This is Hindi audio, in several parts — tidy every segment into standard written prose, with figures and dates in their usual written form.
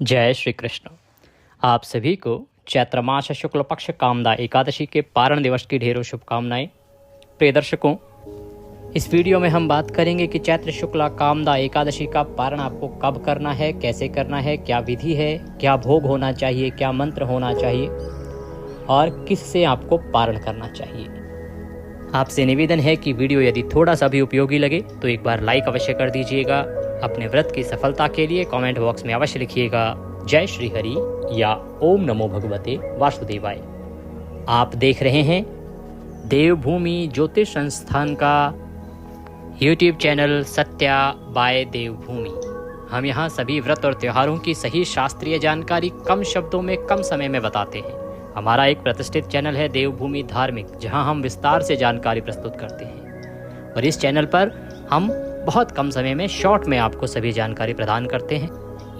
जय श्री कृष्ण। आप सभी को चैत्र मास शुक्ल पक्ष कामदा एकादशी के पारण दिवस की ढेरों शुभकामनाएं। प्रिय दर्शकों, इस वीडियो में हम बात करेंगे कि चैत्र शुक्ला कामदा एकादशी का पारण आपको कब करना है, कैसे करना है, क्या विधि है, क्या भोग होना चाहिए, क्या मंत्र होना चाहिए और किससे आपको पारण करना चाहिए। आपसे निवेदन है कि वीडियो यदि थोड़ा सा भी उपयोगी लगे तो एक बार लाइक अवश्य कर दीजिएगा। अपने व्रत की सफलता के लिए कमेंट बॉक्स में अवश्य लिखिएगा जय श्री हरि या ओम नमो भगवते वासुदेवाय। आप देख रहे हैं देवभूमि ज्योतिष संस्थान का यूट्यूब चैनल सत्या बाय देवभूमि। हम यहाँ सभी व्रत और त्योहारों की सही शास्त्रीय जानकारी कम शब्दों में कम समय में बताते हैं। हमारा एक प्रतिष्ठित चैनल है देवभूमि धार्मिक, जहाँ हम विस्तार से जानकारी प्रस्तुत करते हैं और इस चैनल पर हम बहुत कम समय में शॉर्ट में आपको सभी जानकारी प्रदान करते हैं।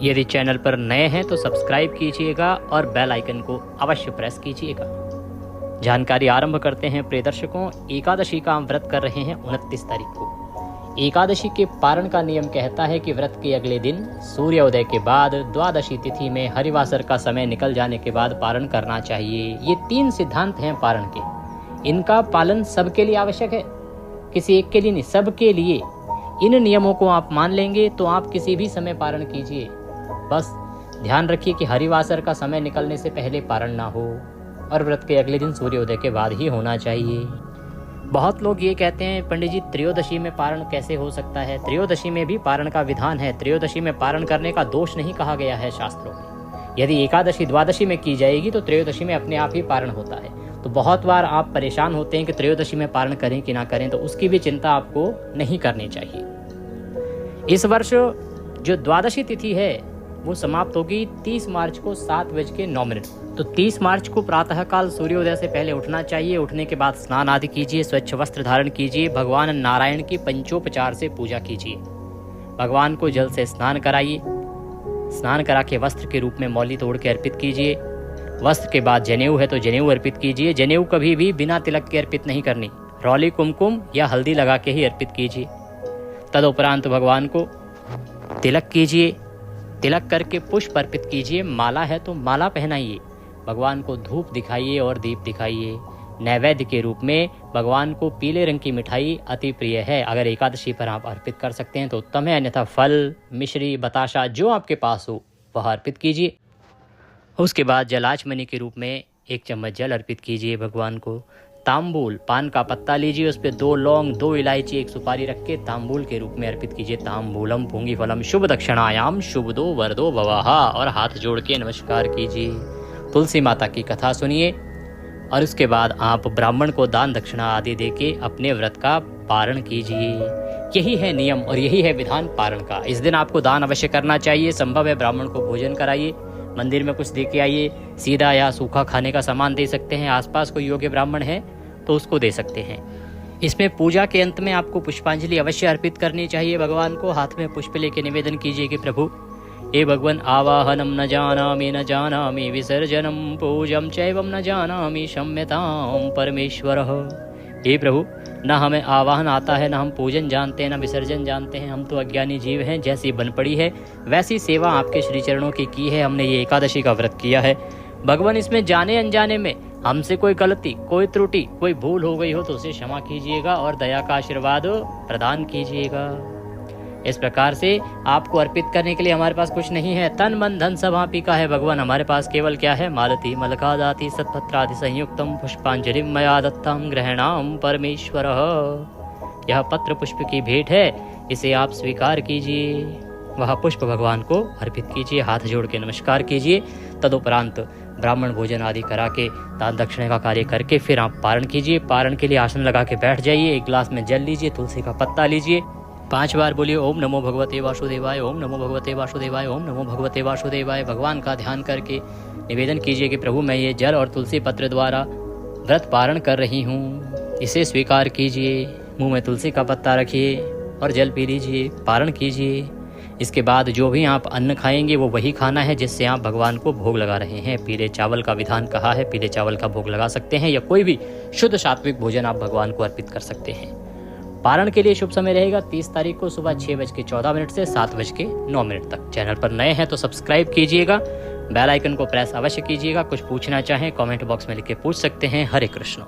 यदि चैनल पर नए हैं तो सब्सक्राइब कीजिएगा और बेल आइकन को अवश्य प्रेस कीजिएगा। जानकारी आरंभ करते हैं। प्रिय दर्शकों, एकादशी का हम व्रत कर रहे हैं 29 तारीख को। एकादशी के पारण का नियम कहता है कि व्रत के अगले दिन सूर्योदय के बाद द्वादशी तिथि में हरिवासर का समय निकल जाने के बाद पारण करना चाहिए। ये 3 सिद्धांत हैं पारण के। इनका पालन सबके लिए आवश्यक है, किसी एक के लिए नहीं, सबके लिए। इन नियमों को आप मान लेंगे तो आप किसी भी समय पारण कीजिए। बस ध्यान रखिए कि हरिवासर का समय निकलने से पहले पारण ना हो और व्रत के अगले दिन सूर्योदय के बाद ही होना चाहिए। बहुत लोग ये कहते हैं पंडित जी त्रयोदशी में पारण कैसे हो सकता है। त्रयोदशी में भी पारण का विधान है। त्रयोदशी में पारण करने का दोष नहीं कहा गया है शास्त्रों में। यदि एकादशी द्वादशी में की जाएगी तो त्रयोदशी में अपने आप ही पारण होता है। तो बहुत बार आप परेशान होते हैं कि त्रयोदशी में पारण करें कि ना करें, तो उसकी भी चिंता आपको नहीं करनी चाहिए। इस वर्ष जो द्वादशी तिथि है वो समाप्त होगी 30 मार्च को 7:09। तो 30 मार्च को प्रातःकाल सूर्योदय से पहले उठना चाहिए। उठने के बाद स्नान आदि कीजिए, स्वच्छ वस्त्र धारण कीजिए, भगवान नारायण की पंचोपचार से पूजा कीजिए, भगवान को जल से स्नान कराइए। स्नान करा के वस्त्र के रूप में मौली तोड़ के अर्पित कीजिए। वस्त्र के बाद जनेऊ है तो जनेऊ अर्पित कीजिए। जनेऊ कभी भी बिना तिलक के अर्पित नहीं करनी, रौली कुमकुम या हल्दी लगा के ही अर्पित कीजिए। तदुपरांत भगवान को तिलक कीजिए। तिलक करके पुष्प अर्पित कीजिए। माला है तो माला पहनाइए। भगवान को धूप दिखाइए और दीप दिखाइए। नैवेद्य के रूप में भगवान को पीले रंग की मिठाई अति प्रिय है। अगर एकादशी पर आप अर्पित कर सकते हैं तो उत्तम है, अन्यथा फल, मिश्री, बताशा जो आपके पास हो वह अर्पित कीजिए। उसके बाद जलाचमनी के रूप में 1 चम्मच जल अर्पित कीजिए भगवान को। तांबूल, पान का पत्ता लीजिए, उस पर 2 लौंग, 2 इलायची, 1 सुपारी रख के तांबूल के रूप में अर्पित कीजिए। तांबूलम पूंगी फलम शुभ दक्षिणायाम शुभदो वरदो भवाहा, और हाथ जोड़ के नमस्कार कीजिए। तुलसी माता की कथा सुनिए और उसके बाद आप ब्राह्मण को दान दक्षिणा आदि देके अपने व्रत का पारण कीजिए। यही है नियम और यही है विधान पारण का। इस दिन आपको दान अवश्य करना चाहिए। संभव है ब्राह्मण को भोजन कराइए, मंदिर में कुछ दे के आइए। सीधा या सूखा खाने का सामान दे सकते हैं। आसपास कोई योग्य ब्राह्मण है तो उसको दे सकते हैं। इसमें पूजा के अंत में आपको पुष्पांजलि अवश्य अर्पित करनी चाहिए भगवान को। हाथ में पुष्प लेके निवेदन कीजिए कि प्रभु हे भगवान, आवाहनम न जानामि विसर्जनम पूजम चैवम न जानामि क्षम्यताम परमेश्वरः। हे प्रभु, न हमें आवाहन आता है, न हम पूजन जानते हैं, न विसर्जन जानते हैं। हम तो अज्ञानी जीव हैं। जैसी बन पड़ी है वैसी सेवा आपके श्री चरणों की है। हमने ये एकादशी का व्रत किया है भगवान। इसमें जाने अनजाने में हमसे कोई गलती, कोई त्रुटि, कोई भूल हो गई हो तो उसे क्षमा कीजिएगा और दया का आशीर्वाद प्रदान कीजिएगा। इस प्रकार से आपको अर्पित करने के लिए हमारे पास कुछ नहीं है। तन मन धन सब आप ही का है भगवान। हमारे पास केवल क्या है? मालती मलकादाति सत्पत्रादि संयुक्तम पुष्पांजलि मया दत्तम ग्रहणाम परमेश्वरः। यह पत्र पुष्प की भेंट है, इसे आप स्वीकार कीजिए। वह पुष्प भगवान को अर्पित कीजिए, हाथ जोड़ के नमस्कार कीजिए। तदुपरांत ब्राह्मण भोजन आदि करा के दान दक्षिणा का कार्य करके फिर आप पारण कीजिए। पारण के लिए आसन लगा के बैठ जाइए। 1 गिलास में जल लीजिए, तुलसी का पत्ता लीजिए, 5 बार बोलिए ओम नमो भगवते वासुदेवाय, ओम नमो भगवते वासुदेवाय, ओम नमो भगवते वासुदेवाय। भगवान का ध्यान करके निवेदन कीजिए कि प्रभु मैं ये जल और तुलसी पत्र द्वारा व्रत पारण कर रही हूँ, इसे स्वीकार कीजिए। मुँह में तुलसी का पत्ता रखिए और जल पी लीजिए, पारण कीजिए। इसके बाद जो भी आप अन्न खाएंगे वो वही खाना है जिससे आप भगवान को भोग लगा रहे हैं। पीले चावल का विधान कहा है, पीले चावल का भोग लगा सकते हैं या कोई भी शुद्ध सात्विक भोजन आप भगवान को अर्पित कर सकते हैं। पारण के लिए शुभ समय रहेगा 30 तारीख को सुबह 6:14 से 7:09 तक। चैनल पर नए हैं तो सब्सक्राइब कीजिएगा, बेल आइकन को प्रेस अवश्य कीजिएगा। कुछ पूछना चाहें कमेंट बॉक्स में लिख के पूछ सकते हैं। हरे कृष्ण।